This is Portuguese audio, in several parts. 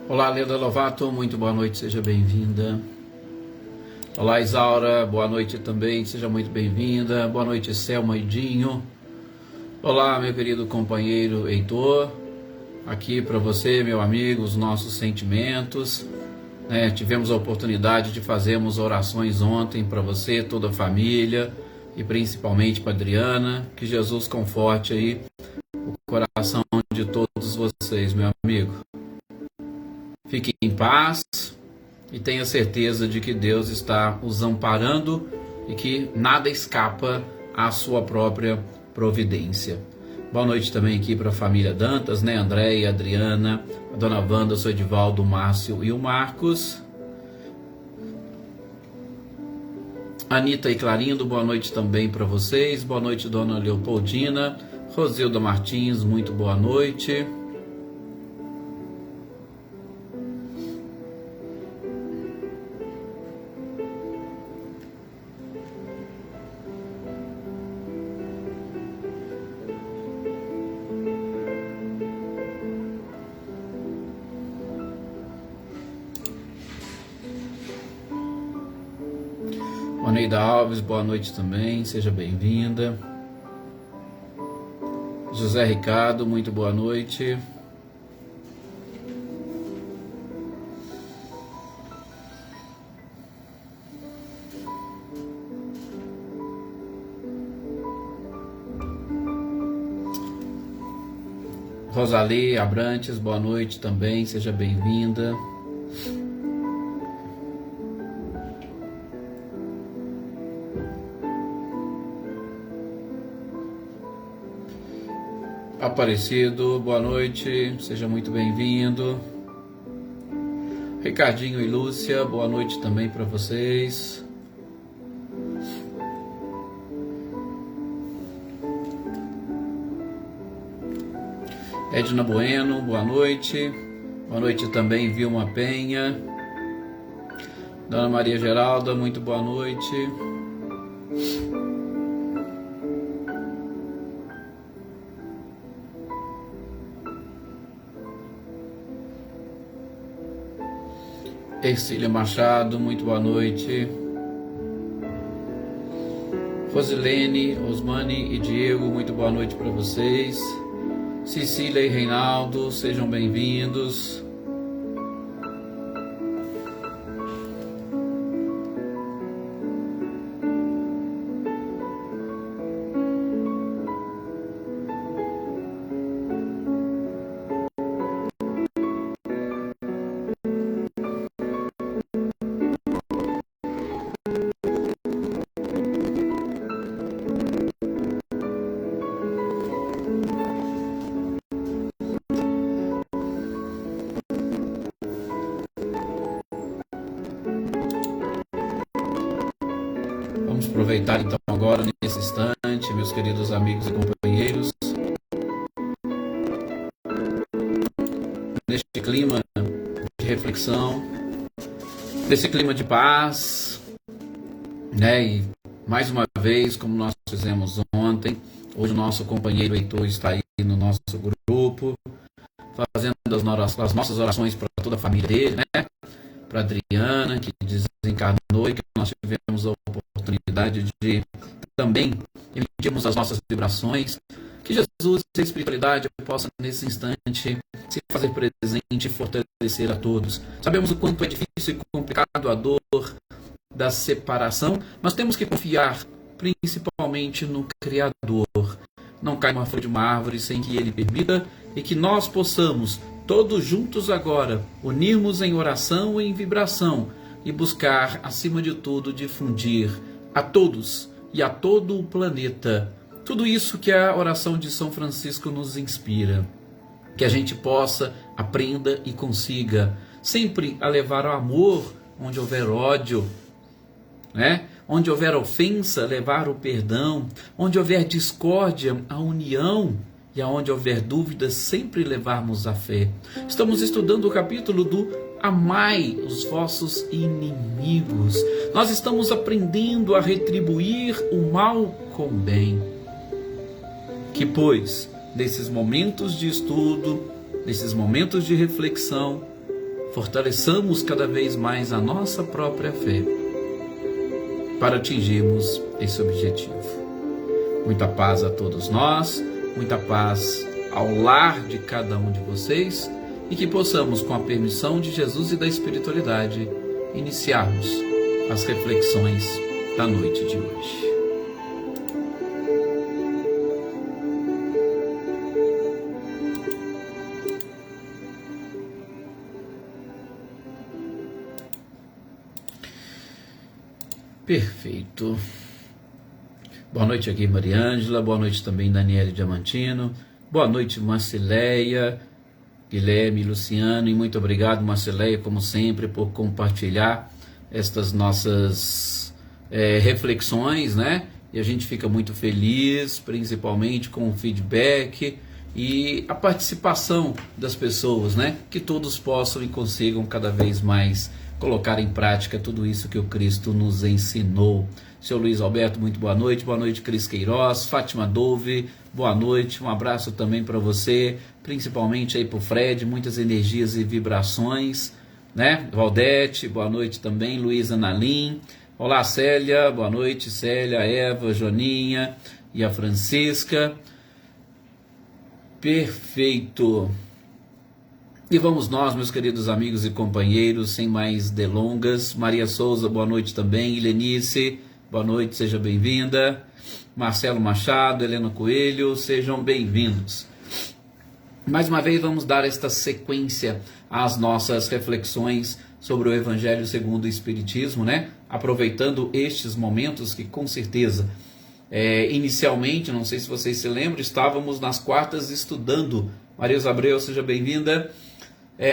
Olá, Leda Lovato, muito boa noite, seja bem-vinda. Olá, Isaura, boa noite também, seja muito bem-vinda. Boa noite, Selma e Dinho. Olá, meu querido companheiro Heitor, aqui para você, meu amigo, os nossos sentimentos. Tivemos a oportunidade de fazermos orações ontem para você, toda a família e principalmente para Adriana. Que Jesus conforte aí o coração de todos vocês, meu amigo. Fique em paz e tenha certeza de que Deus está os amparando e que nada escapa à sua própria providência. Boa noite também aqui para a família Dantas, Andréia, Adriana, a dona Wanda, o Edivaldo, o Márcio e o Marcos. Anitta e Clarindo, boa noite também para vocês. Boa noite, dona Leopoldina. Rosilda Martins, muito boa noite. Neida Alves, boa noite também, seja bem-vinda. José Ricardo, muito boa noite. Rosalie Abrantes, boa noite também, seja bem-vinda. Aparecido, boa noite, seja muito bem-vindo. Ricardinho e Lúcia, boa noite também para vocês. Edna Bueno, boa noite. Boa noite também, Vilma Penha. Dona Maria Geralda, muito boa noite. Ercília Machado, muito boa noite. Rosilene, Osmani e Diego, muito boa noite para vocês. Cecília e Reinaldo, sejam bem-vindos. Aproveitar então agora nesse instante, meus queridos amigos e companheiros, neste clima de reflexão, nesse clima de paz, e mais uma vez, como nós fizemos ontem, hoje o nosso companheiro Heitor está aí no nosso grupo, fazendo as nossas orações para toda a família dele, para Adriana, que desencarnou e que nós tivemos a oportunidade de também emitirmos as nossas vibrações, que Jesus e a espiritualidade possam nesse instante se fazer presente e fortalecer a todos. Sabemos o quanto é difícil e complicado a dor da separação, mas temos que confiar principalmente no Criador. Não cai uma folha de uma árvore sem que Ele permita, e que nós possamos, todos juntos agora, unirmos em oração e em vibração e buscar, acima de tudo, difundir a todos e a todo o planeta tudo isso que a oração de São Francisco nos inspira. Que a gente possa, aprenda e consiga sempre a levar ao amor onde houver ódio, né? Onde houver ofensa, levar o perdão, onde houver discórdia, a união, e aonde houver dúvidas, sempre levarmos a fé. Estamos estudando o capítulo do Amai os vossos inimigos. Nós estamos aprendendo a retribuir o mal com o bem. Que, pois, nesses momentos de estudo, nesses momentos de reflexão, fortaleçamos cada vez mais a nossa própria fé para atingirmos esse objetivo. Muita paz a todos nós, muita paz ao lar de cada um de vocês, e que possamos, com a permissão de Jesus e da espiritualidade, iniciarmos as reflexões da noite de hoje. Perfeito. Boa noite aqui, Mariângela. Boa noite também, Daniele Diamantino. Boa noite, Marcileia, Guilherme, Luciano. E muito obrigado, Marcileia, como sempre, por compartilhar estas nossas reflexões, né? E a gente fica muito feliz, principalmente com o feedback e a participação das pessoas, né? Que todos possam e consigam cada vez mais colocar em prática tudo isso que o Cristo nos ensinou. Seu Luiz Alberto, muito boa noite, Cris Queiroz, Fátima Dove, boa noite, um abraço também para você, principalmente aí para o Fred, muitas energias e vibrações, né? Valdete, boa noite também, Luísa Nalim, olá Célia, boa noite Célia, Eva, Joninha e a Francisca, perfeito. E vamos nós, meus queridos amigos e companheiros, sem mais delongas. Maria Souza, boa noite também. Helenice, boa noite, seja bem-vinda. Marcelo Machado, Helena Coelho, sejam bem-vindos. Mais uma vez vamos dar esta sequência às nossas reflexões sobre o Evangelho segundo o Espiritismo, né? Aproveitando estes momentos que com certeza, inicialmente, não sei se vocês se lembram, estávamos nas quartas estudando. Maria Abreu, seja bem-vinda.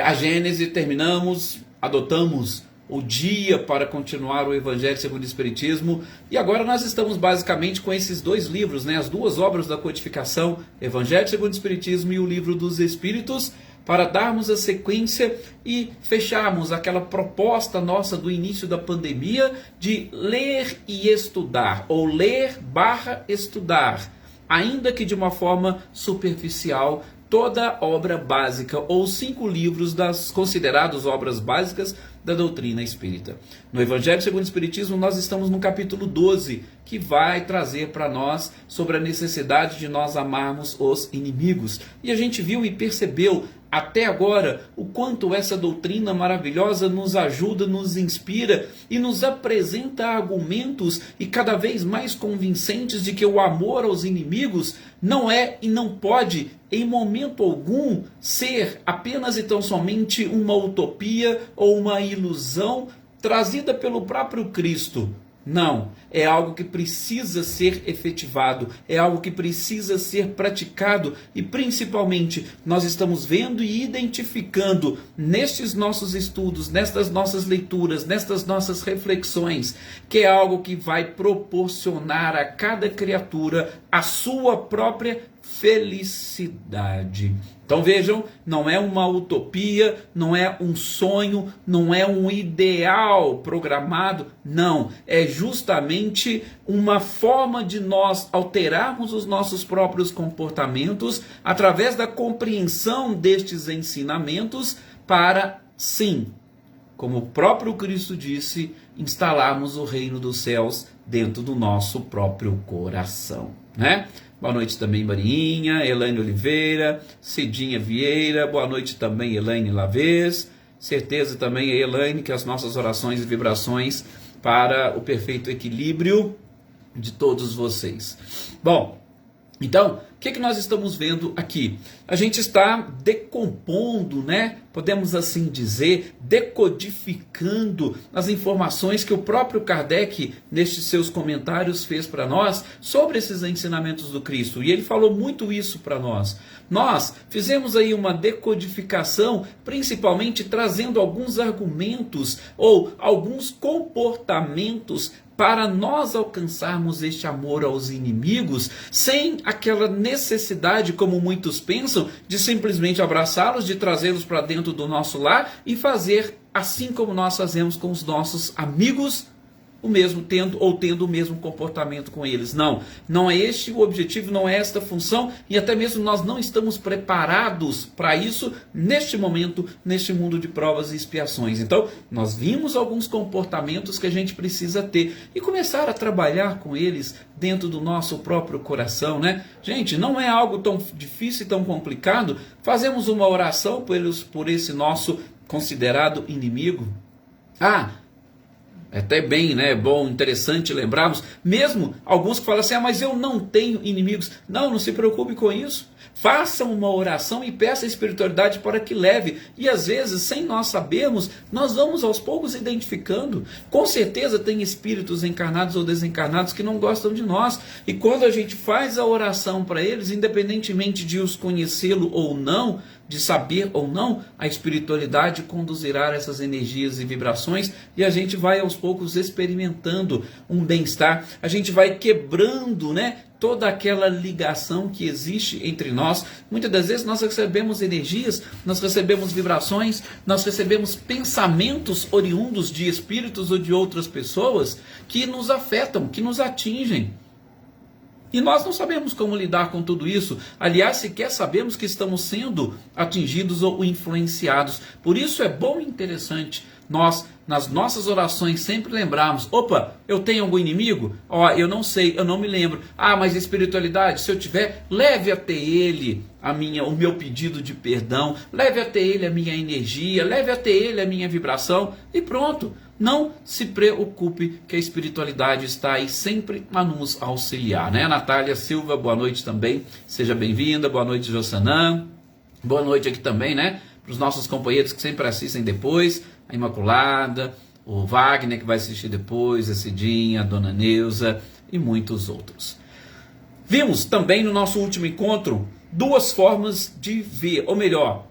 A Gênese, terminamos, adotamos o dia para continuar o Evangelho segundo o Espiritismo, e agora nós estamos basicamente com esses dois livros, né, as duas obras da codificação, Evangelho segundo o Espiritismo e o Livro dos Espíritos, para darmos a sequência e fecharmos aquela proposta nossa do início da pandemia de ler e estudar, ou ler/estudar, ainda que de uma forma superficial, toda obra básica, ou 5 livros das considerados obras básicas da doutrina espírita. No Evangelho segundo o Espiritismo, nós estamos no capítulo 12, que vai trazer para nós sobre a necessidade de nós amarmos os inimigos. E a gente viu e percebeu até agora o quanto essa doutrina maravilhosa nos ajuda, nos inspira e nos apresenta argumentos e cada vez mais convincentes de que o amor aos inimigos não é e não pode em momento algum ser apenas e tão somente uma utopia ou uma ilusão trazida pelo próprio Cristo. Não, é algo que precisa ser efetivado, é algo que precisa ser praticado, e principalmente nós estamos vendo e identificando nestes nossos estudos, nestas nossas leituras, nestas nossas reflexões, que é algo que vai proporcionar a cada criatura a sua própria felicidade. Então vejam, não é uma utopia, não é um sonho, não é um ideal programado, não, é justamente uma forma de nós alterarmos os nossos próprios comportamentos através da compreensão destes ensinamentos para, sim, como o próprio Cristo disse, instalarmos o reino dos céus dentro do nosso próprio coração, né? Boa noite também, Marinha, Elaine Oliveira, Cidinha Vieira, boa noite também, Elaine Lavez. Certeza também, Elaine, que as nossas orações e vibrações para o perfeito equilíbrio de todos vocês. Bom, então, que nós estamos vendo aqui? A gente está decompondo, né? Podemos assim dizer, decodificando as informações que o próprio Kardec, nestes seus comentários, fez para nós sobre esses ensinamentos do Cristo. E ele falou muito isso para nós. Nós fizemos aí uma decodificação, principalmente trazendo alguns argumentos ou alguns comportamentos para nós alcançarmos este amor aos inimigos, sem aquela necessidade, como muitos pensam, de simplesmente abraçá-los, de trazê-los para dentro do nosso lar e fazer assim como nós fazemos com os nossos amigos, o mesmo tendo o mesmo comportamento com eles. Não é este o objetivo, não é esta a função, e até mesmo nós não estamos preparados para isso neste momento, neste mundo de provas e expiações. Então, nós vimos alguns comportamentos que a gente precisa ter e começar a trabalhar com eles dentro do nosso próprio coração, né? Gente, não é algo tão difícil e tão complicado. Fazemos uma oração por esse nosso considerado inimigo. É até bem, né, bom, interessante lembrarmos, mesmo alguns que falam assim, mas eu não tenho inimigos. Não se preocupe com isso. Faça uma oração e peça a espiritualidade para que leve. E às vezes, sem nós sabermos, nós vamos aos poucos identificando. Com certeza tem espíritos encarnados ou desencarnados que não gostam de nós. E quando a gente faz a oração para eles, independentemente de os conhecê-lo ou não, de saber ou não, a espiritualidade conduzirá essas energias e vibrações e a gente vai aos poucos experimentando um bem-estar. A gente vai quebrando, né, toda aquela ligação que existe entre nós. Muitas das vezes nós recebemos energias, nós recebemos vibrações, nós recebemos pensamentos oriundos de espíritos ou de outras pessoas que nos afetam, que nos atingem. E nós não sabemos como lidar com tudo isso. Aliás, sequer sabemos que estamos sendo atingidos ou influenciados. Por isso é bom e interessante nós, nas nossas orações, sempre lembrarmos: opa, eu tenho algum inimigo? Eu não sei, eu não me lembro. Mas a espiritualidade, se eu tiver, leve até ele o meu pedido de perdão, leve até ele a minha energia, leve até ele a minha vibração e pronto. Não se preocupe que a espiritualidade está aí sempre a nos auxiliar, né? Natália Silva, boa noite também, seja bem-vinda, boa noite Jossanã, boa noite aqui também, né? Para os nossos companheiros que sempre assistem depois, a Imaculada, o Wagner que vai assistir depois, a Cidinha, a Dona Neuza e muitos outros. Vimos também no nosso último encontro duas formas de ver, ou melhor,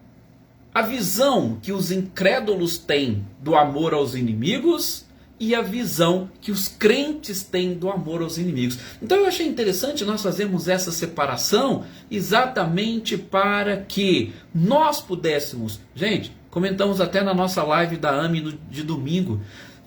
a visão que os incrédulos têm do amor aos inimigos e a visão que os crentes têm do amor aos inimigos. Então eu achei interessante nós fazermos essa separação exatamente para que nós pudéssemos... Gente, comentamos até na nossa live da AME de domingo.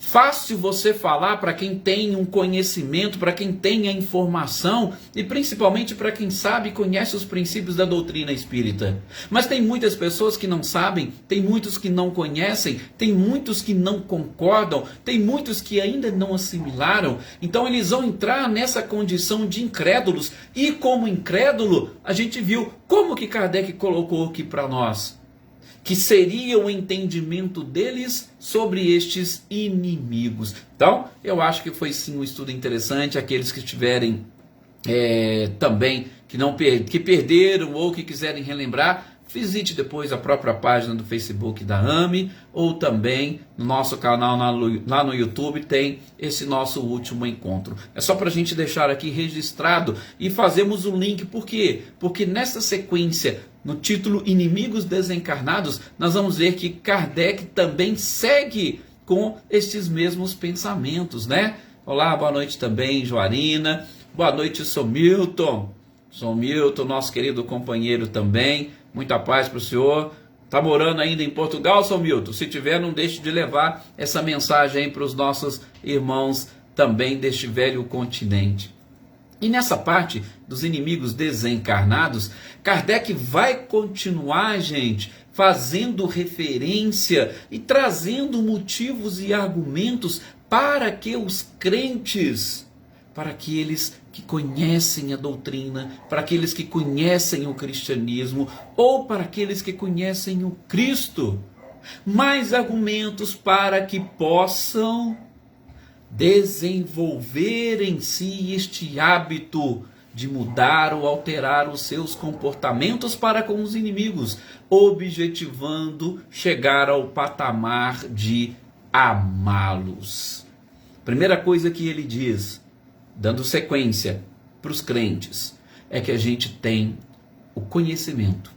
Fácil você falar para quem tem um conhecimento, para quem tem a informação e principalmente para quem sabe e conhece os princípios da doutrina espírita. Mas tem muitas pessoas que não sabem, tem muitos que não conhecem, tem muitos que não concordam, tem muitos que ainda não assimilaram. Então eles vão entrar nessa condição de incrédulos. E como incrédulo, a gente viu como que Kardec colocou aqui para nós que seria o entendimento deles sobre estes inimigos. Então, eu acho que foi sim um estudo interessante. Aqueles que estiverem também, que perderam ou que quiserem relembrar, visite depois a própria página do Facebook da AME, ou também no nosso canal lá no YouTube tem esse nosso último encontro. É só para a gente deixar aqui registrado e fazemos o link. Por quê? Porque nessa sequência, no título Inimigos Desencarnados, nós vamos ver que Kardec também segue com estes mesmos pensamentos, né? Olá, boa noite também, Joarina. Boa noite, São Milton. São Milton, nosso querido companheiro também. Muita paz para o senhor. Está morando ainda em Portugal, São Milton? Se tiver, não deixe de levar essa mensagem para os nossos irmãos também deste velho continente. E nessa parte dos inimigos desencarnados, Kardec vai continuar, gente, fazendo referência e trazendo motivos e argumentos para que os crentes, para aqueles que conhecem a doutrina, para aqueles que conhecem o cristianismo, ou para aqueles que conhecem o Cristo, mais argumentos para que possam desenvolver em si este hábito de mudar ou alterar os seus comportamentos para com os inimigos, objetivando chegar ao patamar de amá-los. Primeira coisa que ele diz, dando sequência para os crentes, é que a gente tem o conhecimento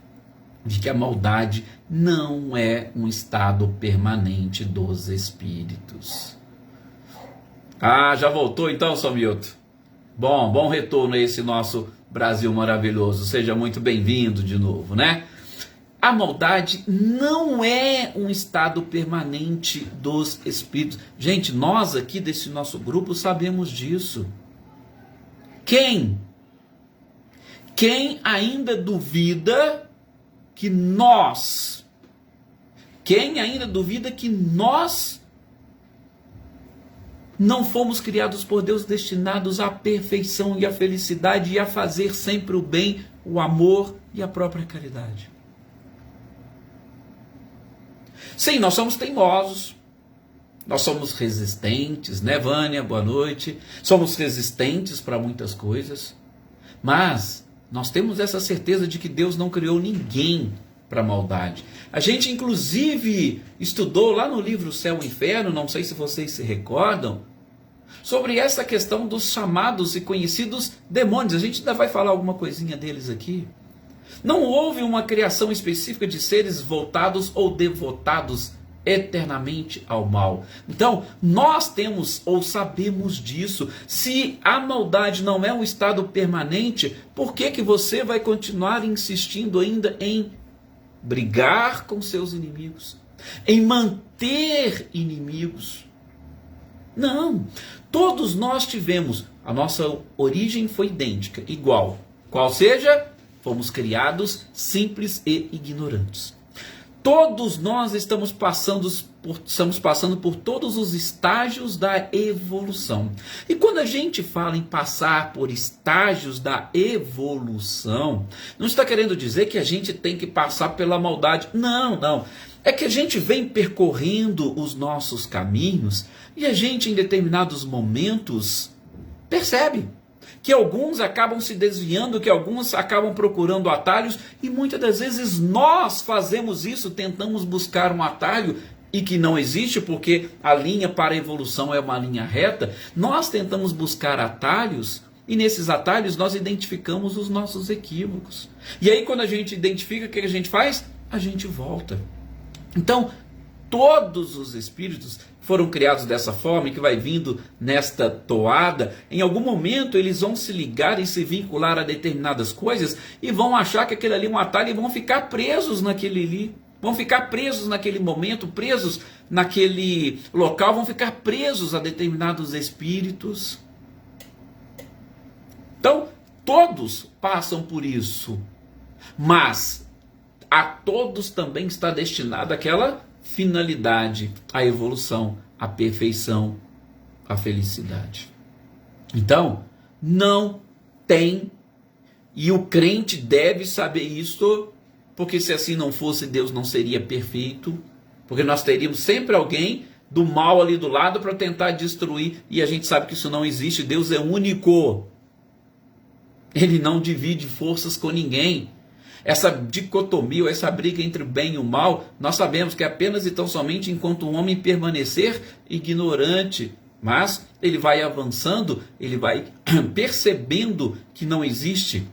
de que a maldade não é um estado permanente dos espíritos. Ah, já voltou então, Somilton? Bom retorno a esse nosso Brasil maravilhoso. Seja muito bem-vindo de novo, né? A maldade não é um estado permanente dos espíritos. Gente, nós aqui desse nosso grupo sabemos disso. Quem ainda duvida que nós não fomos criados por Deus destinados à perfeição e à felicidade e a fazer sempre o bem, o amor e a própria caridade? Sim, nós somos teimosos, nós somos resistentes, né, Vânia? Boa noite. Somos resistentes para muitas coisas, mas nós temos essa certeza de que Deus não criou ninguém para maldade. A gente inclusive estudou lá no livro Céu e Inferno, não sei se vocês se recordam, sobre essa questão dos chamados e conhecidos demônios. A gente ainda vai falar alguma coisinha deles aqui. Não houve uma criação específica de seres voltados ou devotados eternamente ao mal. Então, nós temos ou sabemos disso. Se a maldade não é um estado permanente, por que você vai continuar insistindo ainda em brigar com seus inimigos, em manter inimigos? Não, todos nós tivemos, a nossa origem foi idêntica, igual, qual seja, fomos criados simples e ignorantes. Todos nós estamos passando por todos os estágios da evolução. E quando a gente fala em passar por estágios da evolução, não está querendo dizer que a gente tem que passar pela maldade. Não. É que a gente vem percorrendo os nossos caminhos e a gente, em determinados momentos, percebe que alguns acabam se desviando, que alguns acabam procurando atalhos, e muitas das vezes nós fazemos isso, tentamos buscar um atalho, e que não existe, porque a linha para a evolução é uma linha reta. Nós tentamos buscar atalhos, e nesses atalhos nós identificamos os nossos equívocos. E aí quando a gente identifica, o que a gente faz? A gente volta. Então, todos os espíritos foram criados dessa forma, e que vai vindo nesta toada, em algum momento eles vão se ligar e se vincular a determinadas coisas, e vão achar que aquele ali é um atalho, e vão ficar presos naquele ali, vão ficar presos naquele momento, presos naquele local, vão ficar presos a determinados espíritos. Então, todos passam por isso, mas a todos também está destinada aquela finalidade, a evolução, a perfeição, a felicidade. Então, não tem, e o crente deve saber isso, porque se assim não fosse, Deus não seria perfeito, porque nós teríamos sempre alguém do mal ali do lado para tentar destruir, e a gente sabe que isso não existe. Deus é único, ele não divide forças com ninguém. Essa dicotomia, essa briga entre o bem e o mal, nós sabemos que é apenas e tão somente enquanto o homem permanecer ignorante. Mas ele vai avançando, ele vai percebendo que não existe.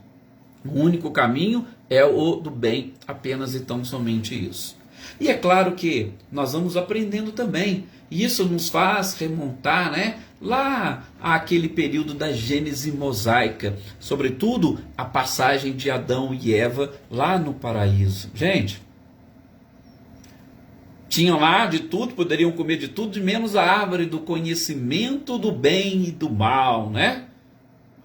O único caminho é o do bem, apenas e tão somente isso. E é claro que nós vamos aprendendo também. E isso nos faz remontar, né, lá àquele período da Gênese mosaica. Sobretudo a passagem de Adão e Eva lá no paraíso. Gente, tinham lá de tudo, poderiam comer de tudo, menos a árvore do conhecimento do bem e do mal, né?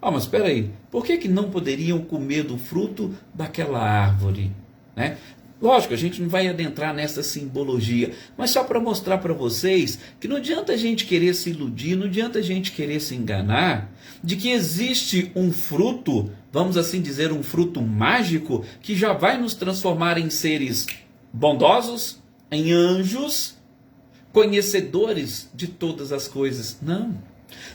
Mas espera aí, por que não poderiam comer do fruto daquela árvore, né? Lógico, a gente não vai adentrar nessa simbologia, mas só para mostrar para vocês que não adianta a gente querer se iludir, não adianta a gente querer se enganar, de que existe um fruto, vamos assim dizer, um fruto mágico, que já vai nos transformar em seres bondosos, em anjos, conhecedores de todas as coisas. Não.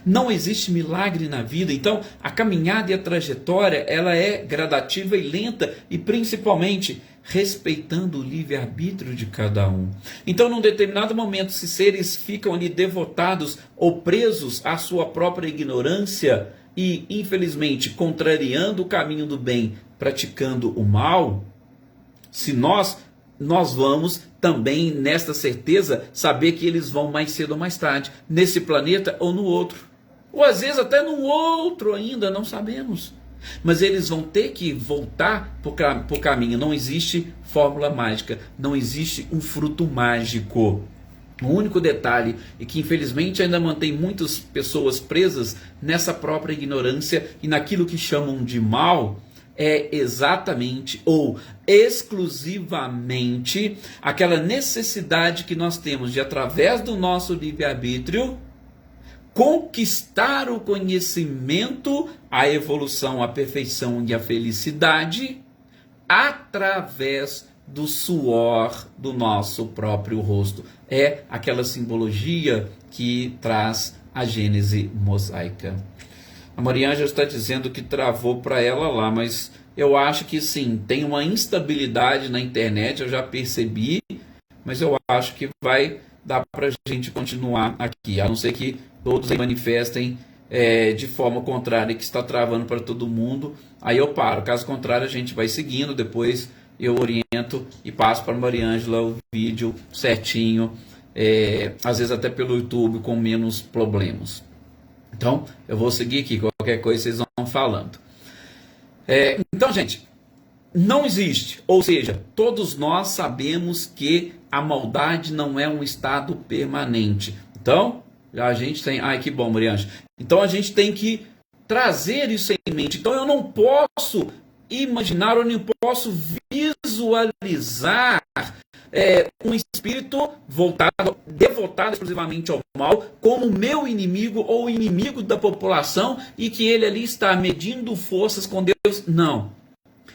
Não existe milagre na vida. Então, a caminhada e a trajetória, ela é gradativa e lenta, e principalmente respeitando o livre-arbítrio de cada um. Então, num determinado momento, se seres ficam ali devotados ou presos à sua própria ignorância e, infelizmente, contrariando o caminho do bem, praticando o mal, se nós vamos também, nesta certeza, saber que eles vão mais cedo ou mais tarde, nesse planeta ou no outro. Ou às vezes até no outro ainda, não sabemos. Mas eles vão ter que voltar para o caminho. Não existe fórmula mágica, não existe um fruto mágico. O único detalhe é que infelizmente ainda mantém muitas pessoas presas nessa própria ignorância e naquilo que chamam de mal, é exatamente ou exclusivamente aquela necessidade que nós temos de, através do nosso livre-arbítrio, conquistar o conhecimento, a evolução, a perfeição e a felicidade através do suor do nosso próprio rosto. É aquela simbologia que traz a Gênese mosaica. A Maria Ângela está dizendo que travou para ela lá, mas eu acho que sim, tem uma instabilidade na internet, eu já percebi, mas eu acho que vai dar para a gente continuar aqui, a não ser que todos se manifestem de forma contrária, que está travando para todo mundo, aí eu paro. Caso contrário, a gente vai seguindo, depois eu oriento e passo para a Maria Ângela o vídeo certinho, às vezes até pelo YouTube com menos problemas. Então, eu vou seguir aqui, qualquer coisa vocês vão falando. Então, gente, não existe, ou seja, todos nós sabemos que a maldade não é um estado permanente. Então, a gente tem... Ai, que bom, Mariana. Então, a gente tem que trazer isso em mente. Então, eu não posso imaginar, eu não posso visualizar um espírito devotado exclusivamente ao mal como meu inimigo ou inimigo da população e que ele ali está medindo forças com Deus. Não.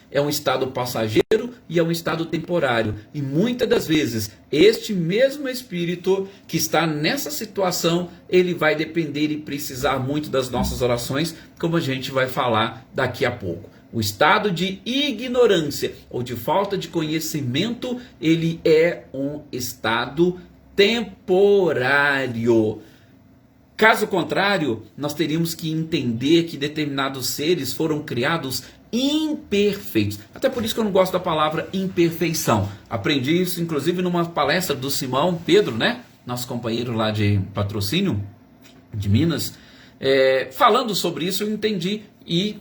É um estado passageiro e é um estado temporário. E muitas das vezes, este mesmo espírito que está nessa situação, ele vai depender e precisar muito das nossas orações, como a gente vai falar daqui a pouco. O estado de ignorância ou de falta de conhecimento, ele é um estado temporário. Caso contrário, nós teríamos que entender que determinados seres foram criados imperfeitos. Até por isso que eu não gosto da palavra imperfeição. Aprendi isso, inclusive, numa palestra do Simão Pedro, né? Nosso companheiro lá de Patrocínio, de Minas. Falando sobre isso, eu entendi e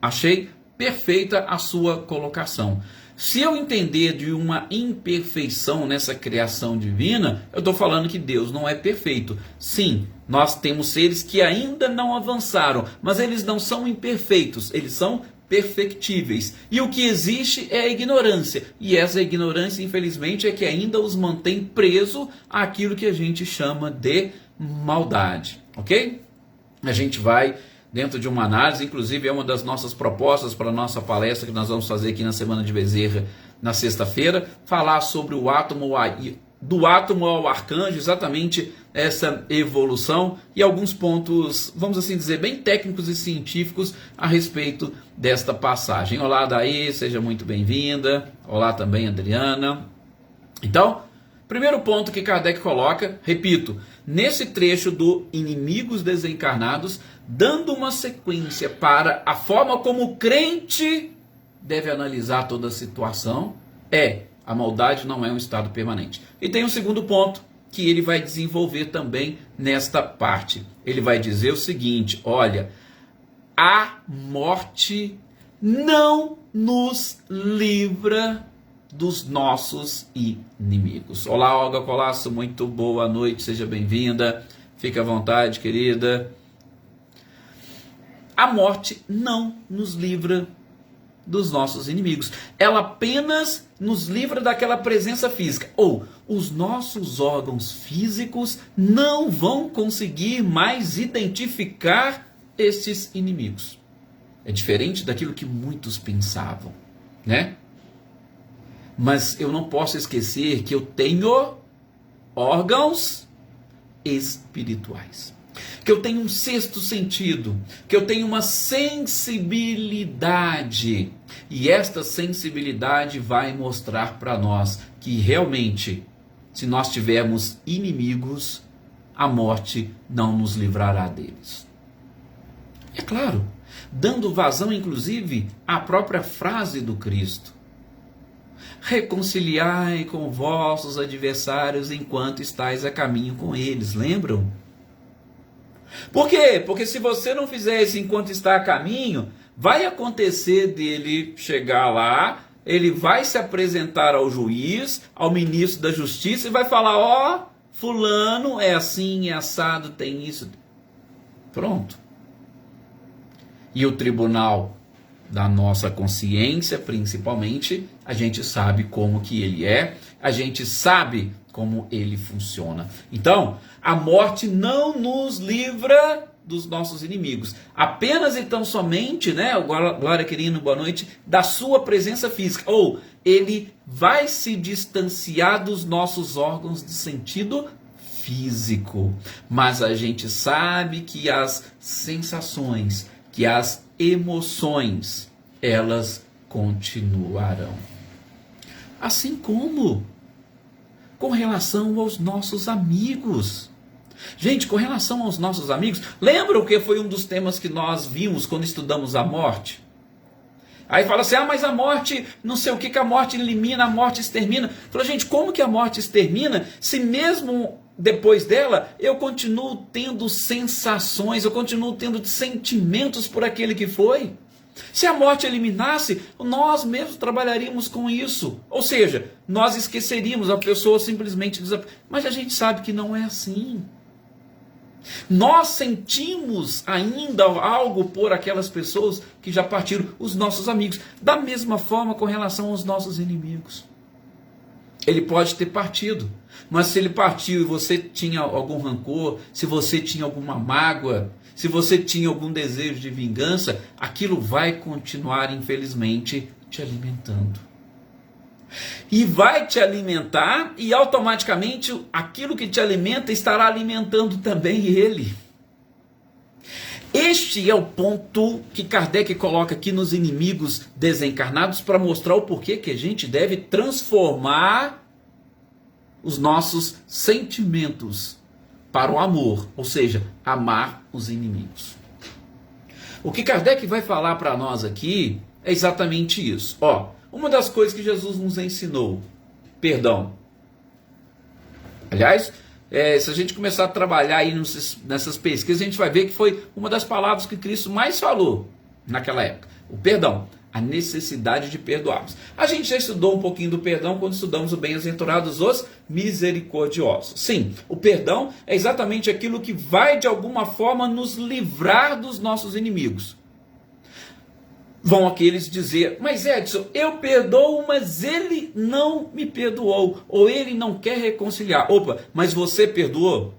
achei perfeita a sua colocação. Se eu entender de uma imperfeição nessa criação divina, eu estou falando que Deus não é perfeito. Sim, nós temos seres que ainda não avançaram, mas eles não são imperfeitos, eles são perfectíveis. E o que existe é a ignorância. E essa ignorância, infelizmente, é que ainda os mantém presos àquilo que a gente chama de maldade. Ok? A gente vai dentro de uma análise, inclusive é uma das nossas propostas para a nossa palestra que nós vamos fazer aqui na Semana de Bezerra, na sexta-feira, falar sobre o átomo, do átomo ao arcanjo, exatamente essa evolução e alguns pontos, vamos assim dizer, bem técnicos e científicos a respeito desta passagem. Olá, Daí, seja muito bem-vinda. Olá também, Adriana. Então, primeiro ponto que Kardec coloca, repito, nesse trecho do Inimigos Desencarnados, dando uma sequência para a forma como o crente deve analisar toda a situação, a maldade não é um estado permanente. E tem um segundo ponto que ele vai desenvolver também nesta parte. Ele vai dizer o seguinte, olha, a morte não nos livra dos nossos inimigos. Olá, Olga Colasso, muito boa noite, seja bem-vinda, fique à vontade, querida. A morte não nos livra dos nossos inimigos. Ela apenas nos livra daquela presença física. Ou os nossos órgãos físicos não vão conseguir mais identificar estes inimigos. É diferente daquilo que muitos pensavam, né? Mas eu não posso esquecer que eu tenho órgãos espirituais. que eu tenho um sexto sentido, que eu tenho uma sensibilidade. E esta sensibilidade vai mostrar para nós que realmente, se nós tivermos inimigos, a morte não nos livrará deles. É claro, dando vazão inclusive à própria frase do Cristo: reconciliai com vossos adversários enquanto estáis a caminho com eles. Lembram? Por quê? Porque se você não fizer isso enquanto está a caminho, vai acontecer dele chegar lá, ele vai se apresentar ao juiz, ao ministro da justiça e vai falar: ó, fulano é assim, é assado, tem isso. Pronto. E o tribunal da nossa consciência, principalmente, a gente sabe como que ele é, a gente sabe como ele funciona. Então, a morte não nos livra dos nossos inimigos. Apenas e tão somente, né, Glória querido, boa noite, da sua presença física. Ou ele vai se distanciar dos nossos órgãos de sentido físico. Mas a gente sabe que as sensações, que as emoções, elas continuarão. Assim como com relação aos nossos amigos. Gente, com relação aos nossos amigos, lembram que foi um dos temas que nós vimos quando estudamos a morte? Aí fala assim: mas a morte, não sei o que a morte elimina, a morte extermina. Fala, gente, como que a morte extermina, se mesmo depois dela, eu continuo tendo sensações, eu continuo tendo sentimentos por aquele que foi? Se a morte eliminasse, nós mesmos trabalharíamos com isso. Ou seja, nós esqueceríamos, a pessoa simplesmente desaparece. Mas a gente sabe que não é assim. Nós sentimos ainda algo por aquelas pessoas que já partiram, os nossos amigos. Da mesma forma com relação aos nossos inimigos. Ele pode ter partido, mas se ele partiu e você tinha algum rancor, se você tinha alguma mágoa, se você tinha algum desejo de vingança, aquilo vai continuar, infelizmente, te alimentando. E vai te alimentar, e automaticamente aquilo que te alimenta estará alimentando também ele. Este é o ponto que Kardec coloca aqui nos inimigos desencarnados para mostrar o porquê que a gente deve transformar os nossos sentimentos para o amor, ou seja, amar os inimigos. O que Kardec vai falar para nós aqui é exatamente isso. Uma das coisas que Jesus nos ensinou, perdão. Aliás, se a gente começar a trabalhar aí nessas pesquisas, a gente vai ver que foi uma das palavras que Cristo mais falou naquela época. O perdão, a necessidade de perdoarmos. A gente já estudou um pouquinho do perdão quando estudamos o Bem-aventurados os misericordiosos. Sim, o perdão é exatamente aquilo que vai de alguma forma nos livrar dos nossos inimigos. Vão aqueles dizer: mas Edson, eu perdoo, mas ele não me perdoou, ou ele não quer reconciliar. Opa, mas você perdoou?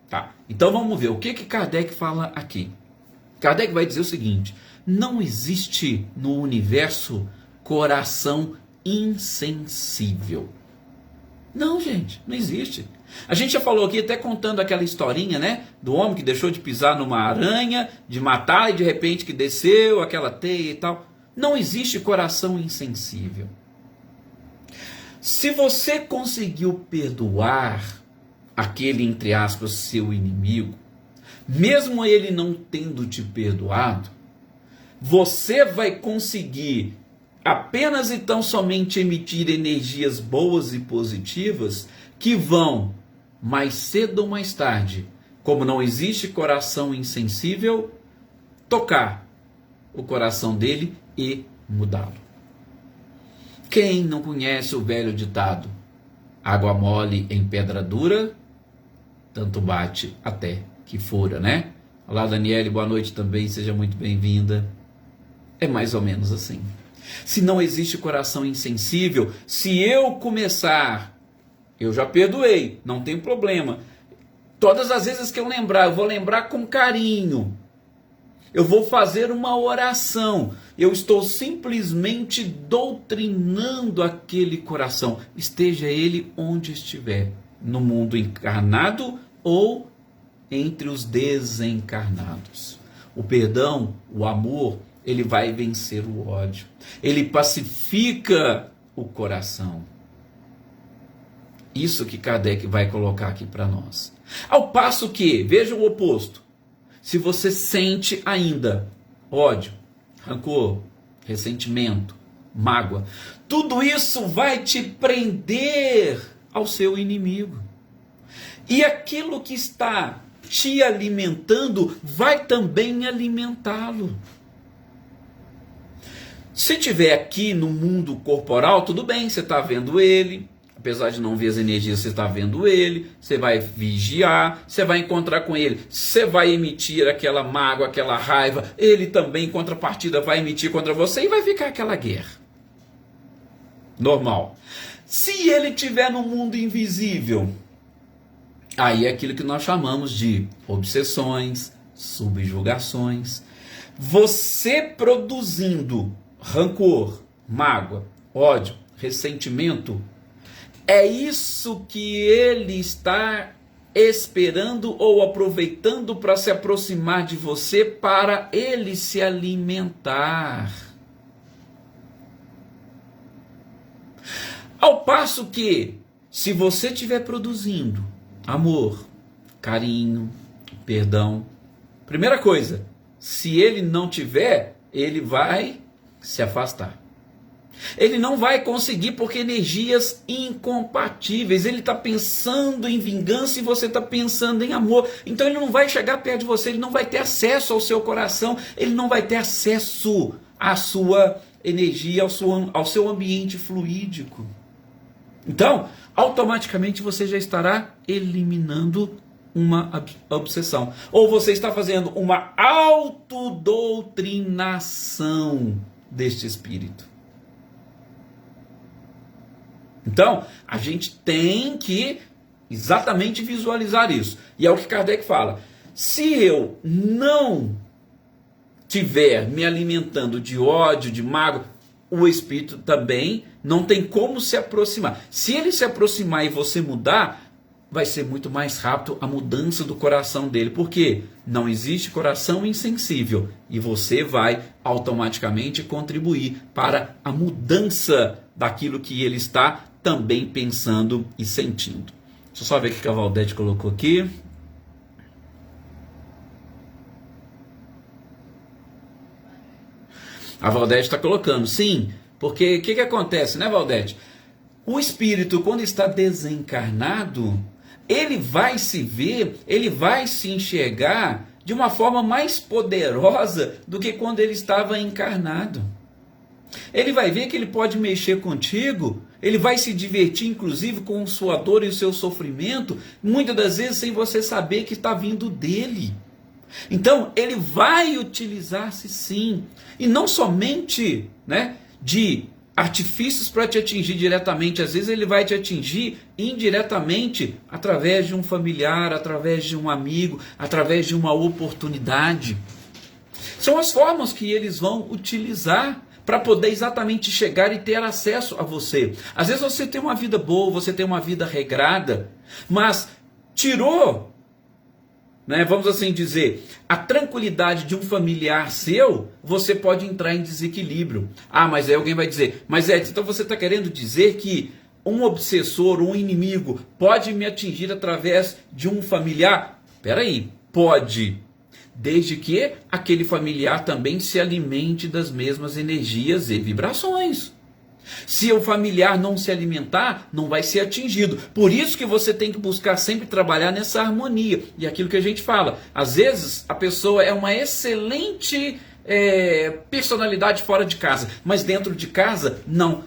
Tá, então vamos ver, o que Kardec fala aqui? Kardec vai dizer o seguinte: não existe no universo coração insensível. Não, gente, não existe. A gente já falou aqui, até contando aquela historinha, né? Do homem que deixou de pisar numa aranha, de matar e de repente que desceu aquela teia e tal. Não existe coração insensível. Se você conseguiu perdoar aquele, entre aspas, seu inimigo, mesmo ele não tendo te perdoado, você vai conseguir apenas e tão somente emitir energias boas e positivas que vão, mais cedo ou mais tarde, como não existe coração insensível, tocar o coração dele e mudá-lo. Quem não conhece o velho ditado: água mole em pedra dura, tanto bate até que fura, né? Olá, Daniele, boa noite também, seja muito bem-vinda. É mais ou menos assim. Se não existe coração insensível, se eu começar, eu já perdoei, não tem problema. Todas as vezes que eu lembrar, eu vou lembrar com carinho. Eu vou fazer uma oração. Eu estou simplesmente doutrinando aquele coração, esteja ele onde estiver, no mundo encarnado ou entre os desencarnados. O perdão, o amor, ele vai vencer o ódio. Ele pacifica o coração. Isso que Kardec vai colocar aqui para nós. Ao passo que, veja o oposto. Se você sente ainda ódio, rancor, ressentimento, mágoa, tudo isso vai te prender ao seu inimigo. E aquilo que está te alimentando vai também alimentá-lo. Se tiver aqui no mundo corporal, tudo bem, você está vendo ele. Apesar de não ver as energias, você está vendo ele, você vai vigiar, você vai encontrar com ele, você vai emitir aquela mágoa, aquela raiva, ele também, em contrapartida, vai emitir contra você e vai ficar aquela guerra. Normal. Se ele estiver no mundo invisível, aí é aquilo que nós chamamos de obsessões, subjugações. Você produzindo rancor, mágoa, ódio, ressentimento, é isso que ele está esperando ou aproveitando para se aproximar de você, para ele se alimentar. Ao passo que, se você estiver produzindo amor, carinho, perdão, primeira coisa, se ele não tiver, ele vai se afastar. Ele não vai conseguir, porque energias incompatíveis. Ele está pensando em vingança e você está pensando em amor. Então ele não vai chegar perto de você, ele não vai ter acesso ao seu coração, ele não vai ter acesso à sua energia, ao seu ambiente fluídico. Então, automaticamente você já estará eliminando uma obsessão. Ou você está fazendo uma autodoutrinação deste espírito. Então, a gente tem que exatamente visualizar isso. E é o que Kardec fala. Se eu não tiver me alimentando de ódio, de mágoa, o espírito também não tem como se aproximar. Se ele se aproximar e você mudar, vai ser muito mais rápido a mudança do coração dele. Porque não existe coração insensível. E você vai automaticamente contribuir para a mudança daquilo que ele está também pensando e sentindo. Deixa eu só ver o que a Valdete colocou aqui. A Valdete está colocando, sim, porque o que acontece, né, Valdete? O espírito, quando está desencarnado, ele vai se ver, ele vai se enxergar de uma forma mais poderosa do que quando ele estava encarnado. Ele vai ver que ele pode mexer contigo, ele vai se divertir inclusive com sua dor e o seu sofrimento, muitas das vezes sem você saber que está vindo dele. Então ele vai utilizar-se sim, e não somente, né, de artifícios para te atingir diretamente, às vezes ele vai te atingir indiretamente através de um familiar, através de um amigo, através de uma oportunidade. São as formas que eles vão utilizar para poder exatamente chegar e ter acesso a você. Às vezes você tem uma vida boa, você tem uma vida regrada, mas tirou, né, vamos assim dizer, a tranquilidade de um familiar seu, você pode entrar em desequilíbrio. Ah, mas aí alguém vai dizer, mas Edson, então você está querendo dizer que um obsessor, um inimigo, pode me atingir através de um familiar? Peraí, pode. Desde que aquele familiar também se alimente das mesmas energias e vibrações. Se o familiar não se alimentar, não vai ser atingido. Por isso que você tem que buscar sempre trabalhar nessa harmonia. E aquilo que a gente fala, às vezes a pessoa é uma excelente personalidade fora de casa, mas dentro de casa, não.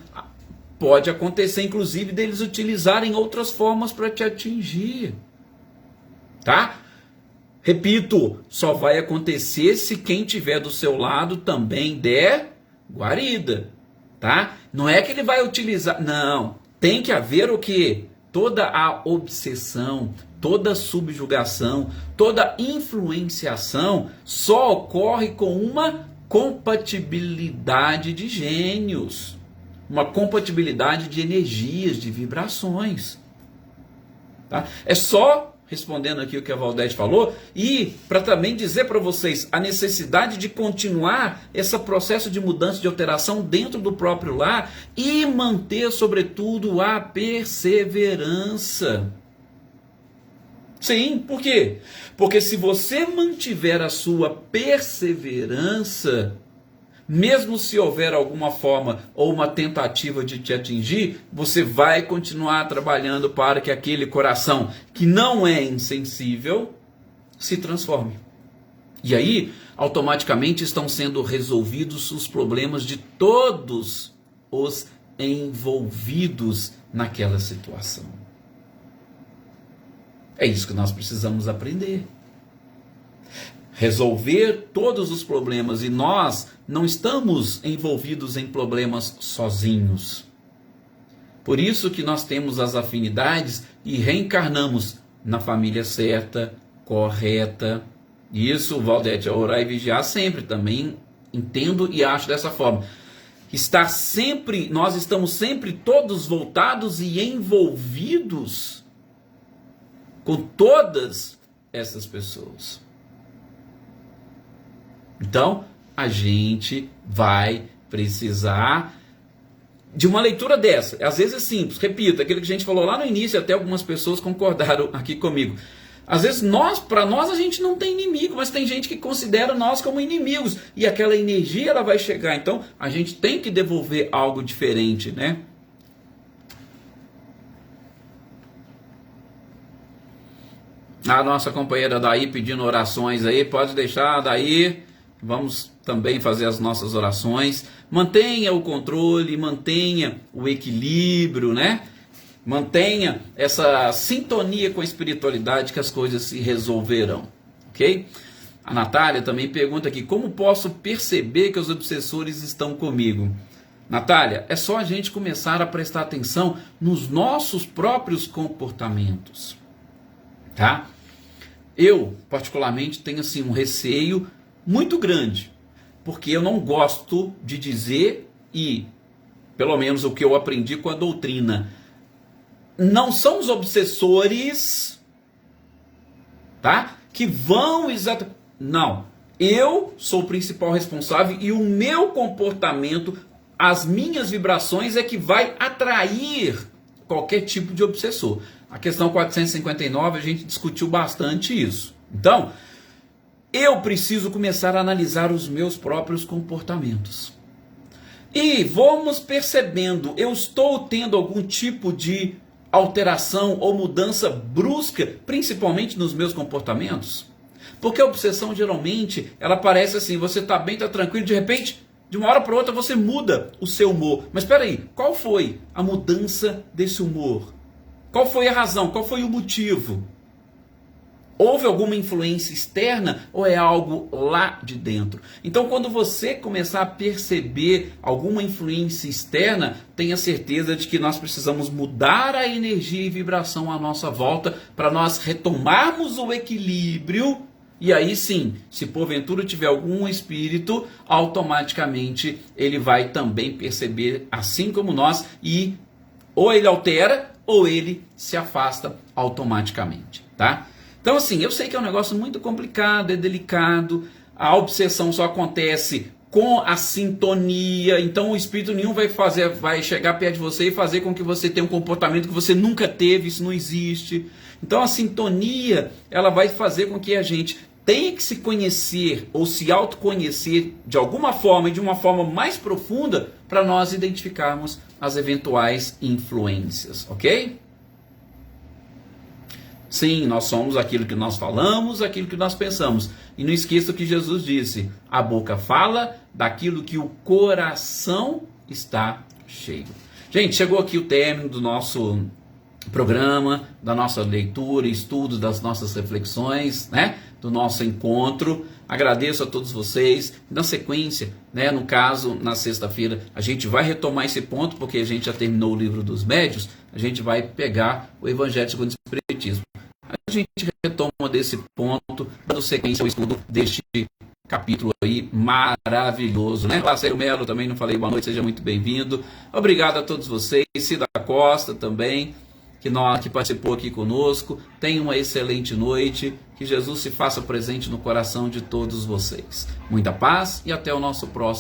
Pode acontecer, inclusive, deles utilizarem outras formas para te atingir. Tá? Repito, só vai acontecer se quem tiver do seu lado também der guarida, tá? Não é que ele vai utilizar, não. Tem que haver o quê? Toda a obsessão, toda a subjugação, toda a influenciação só ocorre com uma compatibilidade de gênios, uma compatibilidade de energias, de vibrações, tá? É só, respondendo aqui o que a Valdete falou, e para também dizer para vocês a necessidade de continuar esse processo de mudança, de alteração dentro do próprio lar e manter, sobretudo, a perseverança. Sim, por quê? Porque se você mantiver a sua perseverança, mesmo se houver alguma forma ou uma tentativa de te atingir, você vai continuar trabalhando para que aquele coração que não é insensível se transforme. E aí, automaticamente estão sendo resolvidos os problemas de todos os envolvidos naquela situação. É isso que nós precisamos aprender. Resolver todos os problemas, e nós não estamos envolvidos em problemas sozinhos. Por isso que nós temos as afinidades e reencarnamos na família certa, correta. E isso, Valdete, orar e vigiar sempre, também entendo e acho dessa forma. Nós estamos sempre todos voltados e envolvidos com todas essas pessoas. Então, a gente vai precisar de uma leitura dessa. Às vezes é simples, repito, aquilo que a gente falou lá no início, até algumas pessoas concordaram aqui comigo. Às vezes para nós a gente não tem inimigo, mas tem gente que considera nós como inimigos, e aquela energia ela vai chegar. Então, a gente tem que devolver algo diferente, né? A nossa companheira Daí pedindo orações aí, pode deixar, Daí, vamos também fazer as nossas orações. Mantenha o controle, mantenha o equilíbrio, né? Mantenha essa sintonia com a espiritualidade que as coisas se resolverão, ok? A Natália também pergunta aqui, como posso perceber que os obsessores estão comigo? Natália, é só a gente começar a prestar atenção nos nossos próprios comportamentos. Tá? Eu, particularmente, tenho assim, um receio muito grande, porque eu não gosto de dizer, e pelo menos o que eu aprendi com a doutrina, não são os obsessores, tá? Que vão exatamente... Não, eu sou o principal responsável e o meu comportamento, as minhas vibrações é que vai atrair qualquer tipo de obsessor. A questão 459, a gente discutiu bastante isso. Então, eu preciso começar a analisar os meus próprios comportamentos. E vamos percebendo, eu estou tendo algum tipo de alteração ou mudança brusca, principalmente nos meus comportamentos? Porque a obsessão, geralmente, ela parece assim, você está bem, está tranquilo, de repente, de uma hora para outra, você muda o seu humor. Mas espera aí, qual foi a mudança desse humor? Qual foi a razão? Qual foi o motivo? Houve alguma influência externa ou é algo lá de dentro? Então, quando você começar a perceber alguma influência externa, tenha certeza de que nós precisamos mudar a energia e vibração à nossa volta para nós retomarmos o equilíbrio. E aí sim, se porventura tiver algum espírito, automaticamente ele vai também perceber, assim como nós, e ou ele altera ou ele se afasta automaticamente, tá? Então assim, eu sei que é um negócio muito complicado, é delicado, a obsessão só acontece com a sintonia, então o espírito nenhum vai chegar perto de você e fazer com que você tenha um comportamento que você nunca teve, isso não existe. Então a sintonia, ela vai fazer com que a gente tenha que se conhecer ou se autoconhecer de alguma forma e de uma forma mais profunda para nós identificarmos as eventuais influências, ok? Sim, nós somos aquilo que nós falamos, aquilo que nós pensamos. E não esqueça o que Jesus disse, a boca fala daquilo que o coração está cheio. Gente, chegou aqui o término do nosso programa, da nossa leitura, estudo, das nossas reflexões, né? Do nosso encontro. Agradeço a todos vocês. Na sequência, né, no caso, na sexta-feira, a gente vai retomar esse ponto, porque a gente já terminou o livro dos médiuns, a gente vai pegar o Evangelho segundo o Espiritismo. A gente retoma desse ponto, dando sequência ao estudo deste capítulo aí maravilhoso, né? Laceiro Melo, também não falei boa noite, seja muito bem-vindo. Obrigado a todos vocês, Cida Costa também. que participou aqui conosco. Tenha uma excelente noite. Que Jesus se faça presente no coração de todos vocês. Muita paz e até o nosso próximo